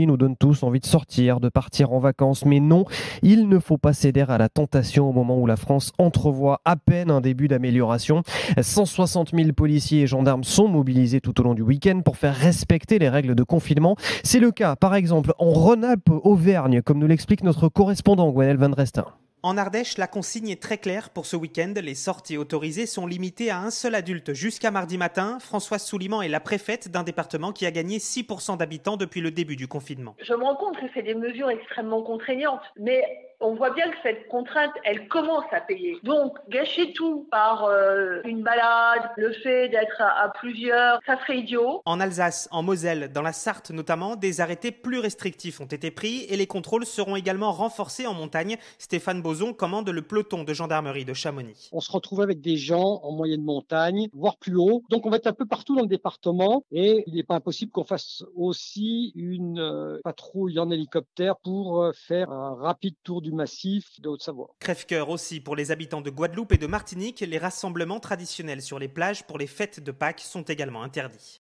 nous donnent tous envie de sortir, de partir en vacances. Mais non, il ne faut pas céder à la tentation au moment où la France entrevoit à peine un début d'amélioration. 160 000 policiers et gendarmes sont mobilisés tout au long du week-end pour faire respecter les règles de confinement. C'est le cas, par exemple, en Rhône-Alpes-Auvergne, comme nous l'explique notre correspondant Gwenel Van Drestin. En Ardèche, la consigne est très claire pour ce week-end. Les sorties autorisées sont limitées à un seul adulte jusqu'à mardi matin. Françoise Souliman est la préfète d'un département qui a gagné 6% d'habitants depuis le début du confinement. Je me rends compte que c'est des mesures extrêmement contraignantes, mais on voit bien que cette contrainte, elle commence à payer. Donc, gâcher tout par une balade, le fait d'être à plusieurs, ça serait idiot. En Alsace, en Moselle, dans la Sarthe notamment, des arrêtés plus restrictifs ont été pris et les contrôles seront également renforcés en montagne. Stéphane Bozon commande le peloton de gendarmerie de Chamonix. On se retrouve avec des gens en moyenne montagne, voire plus haut. Donc on va être un peu partout dans le département et il n'est pas impossible qu'on fasse aussi une patrouille en hélicoptère pour faire un rapide tour du massif de Haute-Savoie. Crève-cœur aussi pour les habitants de Guadeloupe et de Martinique. Les rassemblements traditionnels sur les plages pour les fêtes de Pâques sont également interdits.